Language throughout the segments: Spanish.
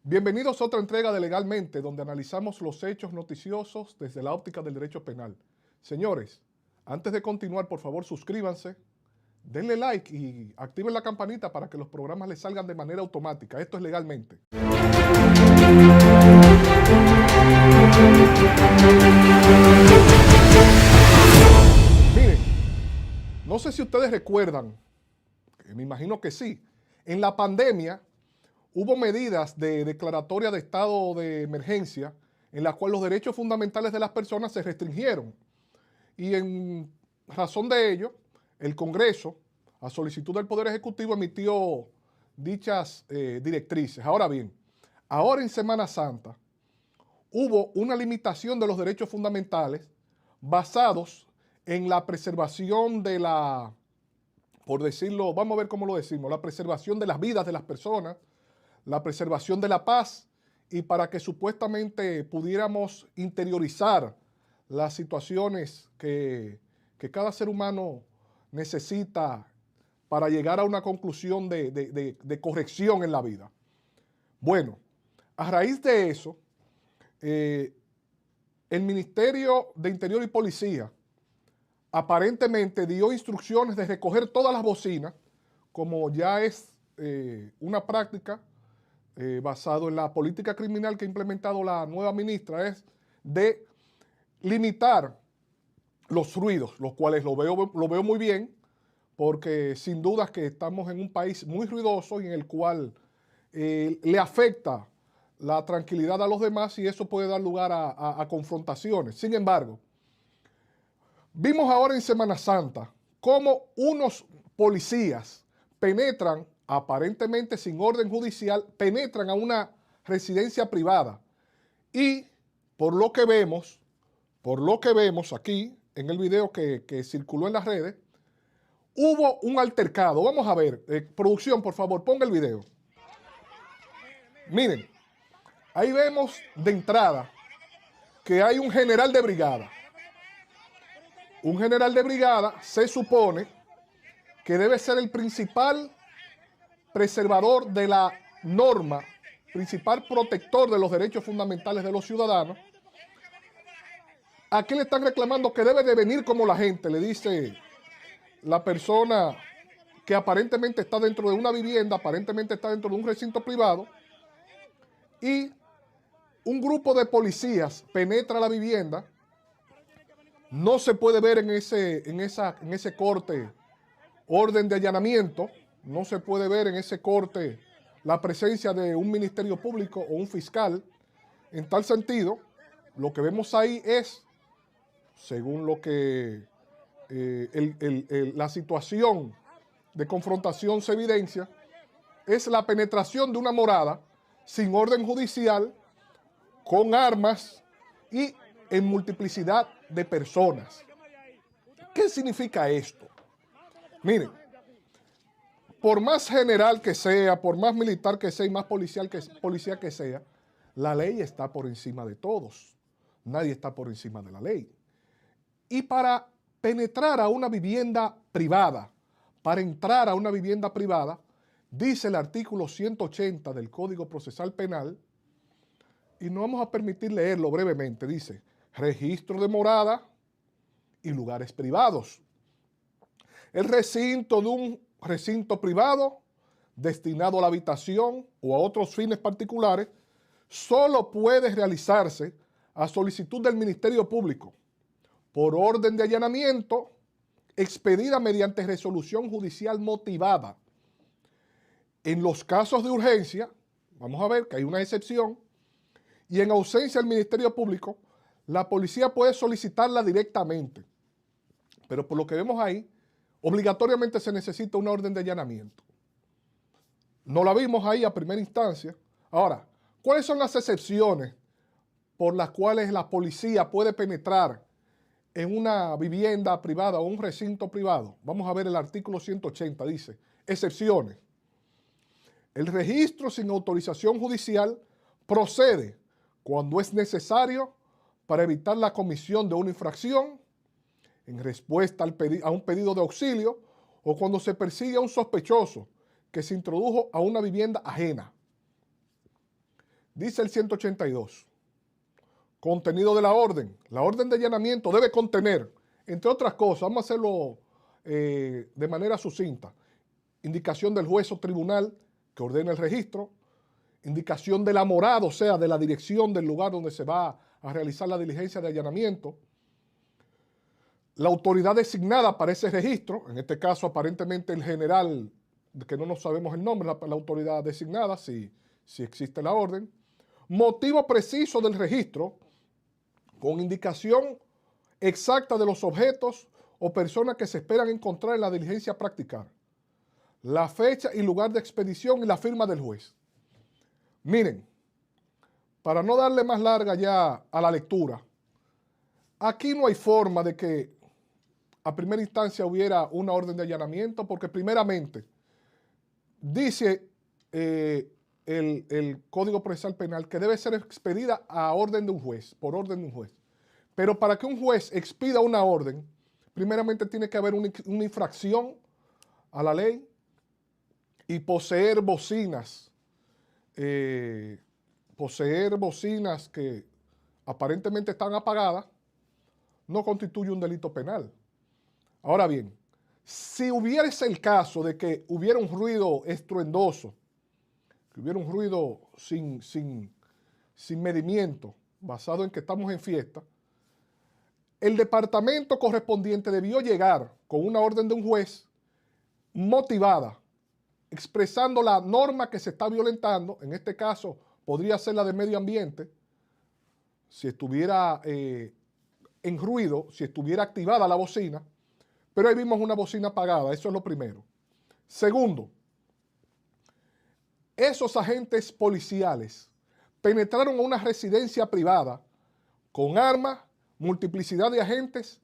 Bienvenidos a otra entrega de Legalmente, donde analizamos los hechos noticiosos desde la óptica del derecho penal. Señores, antes de continuar, por favor, suscríbanse, denle like y activen la campanita para que los programas les salgan de manera automática. Esto es Legalmente. Miren, no sé si ustedes recuerdan, me imagino que sí, en la pandemia hubo medidas de declaratoria de estado de emergencia en las cuales los derechos fundamentales de las personas se restringieron. Y en razón de ello, el Congreso, a solicitud del Poder Ejecutivo, emitió dichas directrices. Ahora bien, ahora en Semana Santa hubo una limitación de los derechos fundamentales basados en la preservación de la, por decirlo, vamos a ver cómo lo decimos, la preservación de las vidas de las personas, la preservación de la paz y para que supuestamente pudiéramos interiorizar las situaciones que cada ser humano necesita para llegar a una conclusión de corrección en la vida. Bueno, a raíz de eso, el Ministerio de Interior y Policía aparentemente dio instrucciones de recoger todas las bocinas, como ya es una práctica basado en la política criminal que ha implementado la nueva ministra, es de limitar los ruidos, los cuales lo veo muy bien, porque sin duda que estamos en un país muy ruidoso y en el cual le afecta la tranquilidad a los demás y eso puede dar lugar a confrontaciones. Sin embargo, vimos ahora en Semana Santa cómo unos policías penetran, aparentemente sin orden judicial, penetran a una residencia privada y por lo que vemos aquí en el video que circuló en las redes, hubo un altercado. Vamos a ver, producción, por favor, ponga el video. Miren, ahí vemos de entrada que hay un general de brigada. Un general de brigada se supone que debe ser el principal preservador de la norma, principal protector de los derechos fundamentales de los ciudadanos. Aquí le están reclamando que debe de venir como la gente, le dice la persona que aparentemente está dentro de una vivienda, aparentemente está dentro de un recinto privado, y un grupo de policías penetra la vivienda. No se puede ver en ese corte orden de allanamiento, no se puede ver en ese corte la presencia de un ministerio público o un fiscal. En tal sentido, lo que vemos ahí es, según lo que la situación de confrontación se evidencia, es la penetración de una morada sin orden judicial, con armas y en multiplicidad de personas. ¿Qué significa esto? Miren, por más general que sea, por más militar que sea y más policía que sea, la ley está por encima de todos. Nadie está por encima de la ley. Y para penetrar a una vivienda privada, para entrar a una vivienda privada, dice el artículo 180 del Código Procesal Penal, y no vamos a permitir leerlo brevemente, dice, registro de morada y lugares privados. El recinto de un recinto privado destinado a la habitación o a otros fines particulares solo puede realizarse a solicitud del Ministerio Público por orden de allanamiento expedida mediante resolución judicial motivada. En los casos de urgencia, vamos a ver que hay una excepción, y en ausencia del Ministerio Público, la policía puede solicitarla directamente. Pero por lo que vemos ahí, obligatoriamente se necesita una orden de allanamiento. No la vimos ahí a primera instancia. Ahora, ¿cuáles son las excepciones por las cuales la policía puede penetrar en una vivienda privada o un recinto privado? Vamos a ver el artículo 180, dice, excepciones. El registro sin autorización judicial procede cuando es necesario para evitar la comisión de una infracción, en respuesta a un pedido de auxilio o cuando se persigue a un sospechoso que se introdujo a una vivienda ajena. Dice el 182, contenido de la orden. La orden de allanamiento debe contener, entre otras cosas, vamos a hacerlo de manera sucinta, indicación del juez o tribunal que ordena el registro, indicación de la morada, o sea, de la dirección del lugar donde se va a realizar la diligencia de allanamiento, la autoridad designada para ese registro, en este caso aparentemente el general, que no nos sabemos el nombre, la autoridad designada, si existe la orden, motivo preciso del registro, con indicación exacta de los objetos o personas que se esperan encontrar en la diligencia a practicar, la fecha y lugar de expedición y la firma del juez. Miren, para no darle más larga ya a la lectura, aquí no hay forma de que a primera instancia hubiera una orden de allanamiento, porque primeramente dice el Código Procesal Penal que debe ser expedida a orden de un juez, por orden de un juez. Pero para que un juez expida una orden, primeramente tiene que haber una infracción a la ley y poseer bocinas que aparentemente están apagadas, no constituye un delito penal. Ahora bien, si hubiese el caso de que hubiera un ruido estruendoso, que hubiera un ruido sin medimiento, basado en que estamos en fiesta, el departamento correspondiente debió llegar con una orden de un juez motivada, expresando la norma que se está violentando. En este caso podría ser la de medio ambiente, si estuviera en ruido, si estuviera activada la bocina, pero ahí vimos una bocina apagada, eso es lo primero. Segundo, esos agentes policiales penetraron a una residencia privada con armas, multiplicidad de agentes,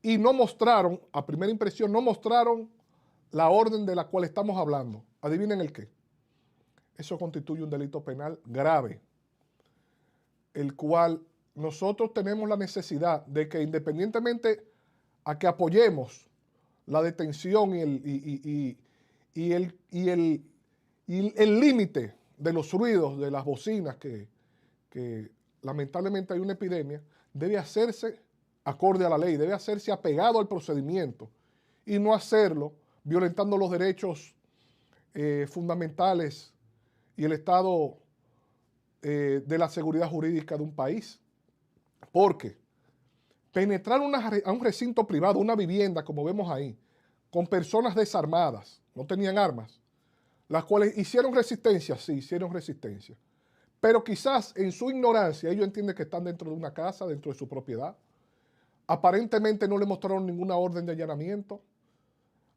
y no mostraron, a primera impresión, no mostraron la orden de la cual estamos hablando. Adivinen el qué. Eso constituye un delito penal grave, el cual nosotros tenemos la necesidad de que, independientemente a que apoyemos la detención y el límite de los ruidos de las bocinas, que lamentablemente hay una epidemia, debe hacerse acorde a la ley, debe hacerse apegado al procedimiento y no hacerlo violentando los derechos fundamentales y el estado de la seguridad jurídica de un país. Porque penetrar a un recinto privado, una vivienda, como vemos ahí, con personas desarmadas, no tenían armas, las cuales hicieron resistencia, sí, hicieron resistencia, pero quizás en su ignorancia ellos entienden que están dentro de una casa, dentro de su propiedad. Aparentemente no le mostraron ninguna orden de allanamiento,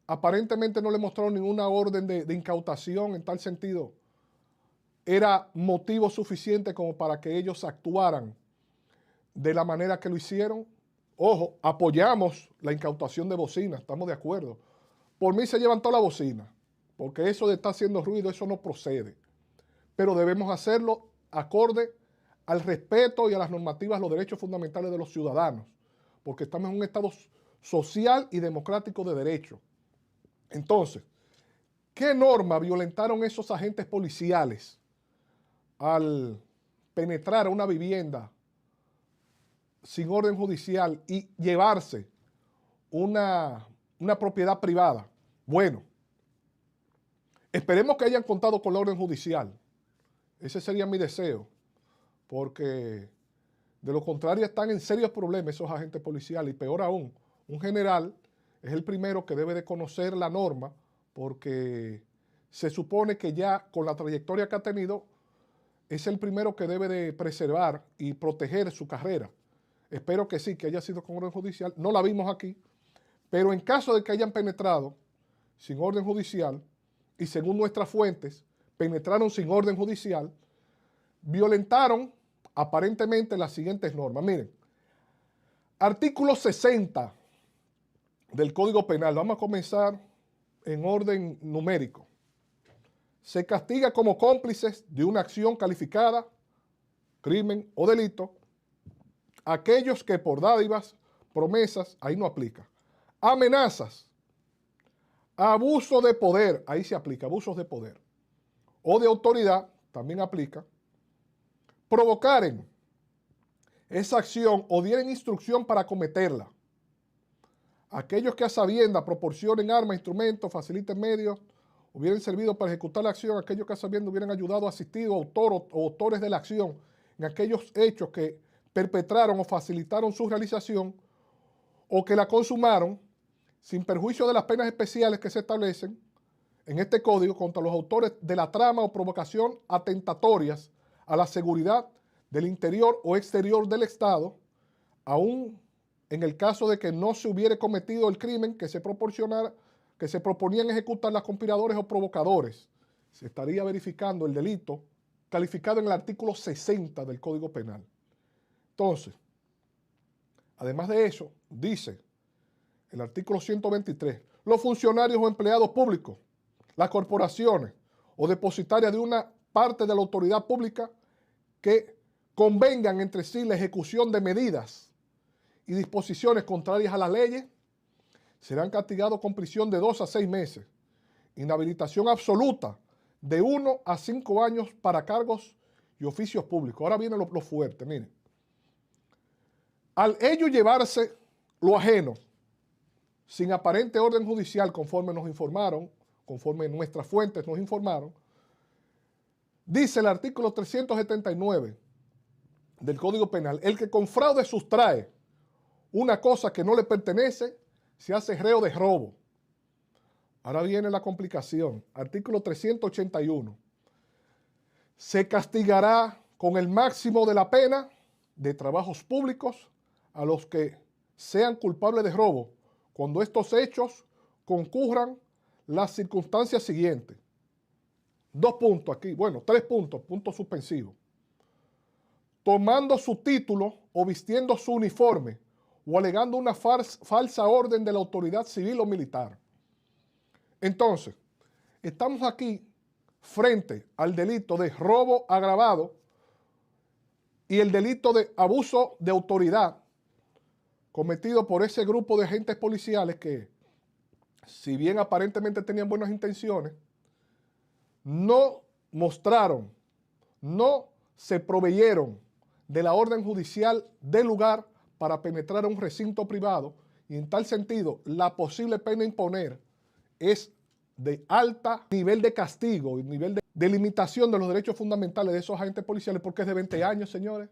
aparentemente no le mostraron ninguna orden de incautación. En tal sentido, era motivo suficiente como para que ellos actuaran de la manera que lo hicieron. Ojo, apoyamos la incautación de bocinas, estamos de acuerdo. Por mí se llevan toda la bocina, porque eso de estar haciendo ruido, eso no procede. Pero debemos hacerlo acorde al respeto y a las normativas, los derechos fundamentales de los ciudadanos, porque estamos en un estado social y democrático de derecho. Entonces, ¿qué norma violentaron esos agentes policiales al penetrar a una vivienda sin orden judicial y llevarse una propiedad privada? Bueno, esperemos que hayan contado con la orden judicial. Ese sería mi deseo, porque de lo contrario están en serios problemas esos agentes policiales, y peor aún, un general es el primero que debe de conocer la norma, porque se supone que ya con la trayectoria que ha tenido es el primero que debe de preservar y proteger su carrera. Espero que sí, que haya sido con orden judicial. No la vimos aquí, pero en caso de que hayan penetrado sin orden judicial, y según nuestras fuentes, penetraron sin orden judicial, violentaron aparentemente las siguientes normas. Miren, artículo 60 del Código Penal. Vamos a comenzar en orden numérico. Se castiga como cómplices de una acción calificada, crimen o delito, aquellos que por dádivas, promesas, ahí no aplica, amenazas, abuso de poder, ahí se aplica, abusos de poder, o de autoridad, también aplica, provocaren esa acción o dieren instrucción para cometerla. Aquellos que a sabienda proporcionen armas, instrumentos, faciliten medios, hubieran servido para ejecutar la acción, aquellos que a sabienda hubieran ayudado, asistido, o autores de la acción en aquellos hechos que perpetraron o facilitaron su realización o que la consumaron, sin perjuicio de las penas especiales que se establecen en este código contra los autores de la trama o provocación atentatorias a la seguridad del interior o exterior del Estado, aún en el caso de que no se hubiere cometido el crimen que se proponían ejecutar los conspiradores o provocadores. Se estaría verificando el delito calificado en el artículo 60 del Código Penal. Entonces, además de eso, dice el artículo 123, los funcionarios o empleados públicos, las corporaciones o depositarias de una parte de la autoridad pública que convengan entre sí la ejecución de medidas y disposiciones contrarias a las leyes, serán castigados con prisión de 2 a 6 meses, inhabilitación absoluta de 1 a 5 años para cargos y oficios públicos. Ahora viene lo fuerte, miren. Al ello llevarse lo ajeno, sin aparente orden judicial, conforme nos informaron, conforme nuestras fuentes nos informaron, dice el artículo 379 del Código Penal, el que con fraude sustrae una cosa que no le pertenece, se hace reo de robo. Ahora viene la complicación. Artículo 381. Se castigará con el máximo de la pena de trabajos públicos a los que sean culpables de robo, cuando estos hechos concurran las circunstancias siguientes. 2 puntos aquí, bueno, 3 puntos, puntos suspensivos. Tomando su título o vistiendo su uniforme o alegando una falsa orden de la autoridad civil o militar. Entonces, estamos aquí frente al delito de robo agravado y el delito de abuso de autoridad cometido por ese grupo de agentes policiales que, si bien aparentemente tenían buenas intenciones, no mostraron, no se proveyeron de la orden judicial del lugar para penetrar a un recinto privado, y en tal sentido la posible pena a imponer es de alto nivel de castigo y nivel de limitación de los derechos fundamentales de esos agentes policiales, porque es de 20 años, señores.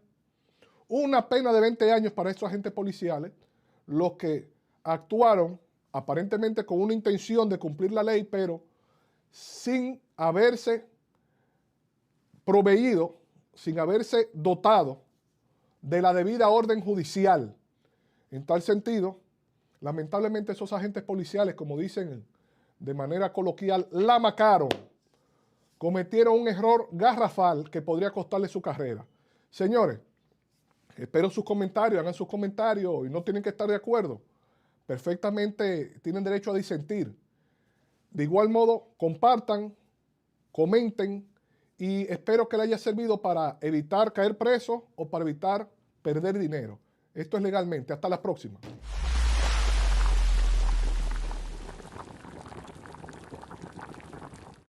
Una pena de 20 años para esos agentes policiales, los que actuaron aparentemente con una intención de cumplir la ley, pero sin haberse proveído, sin haberse dotado de la debida orden judicial. En tal sentido, lamentablemente esos agentes policiales, como dicen de manera coloquial, la macaron, cometieron un error garrafal que podría costarle su carrera. Señores, espero sus comentarios, hagan sus comentarios y no tienen que estar de acuerdo. Perfectamente tienen derecho a disentir. De igual modo, compartan, comenten y espero que les haya servido para evitar caer preso o para evitar perder dinero. Esto es legalmente. Hasta la próxima.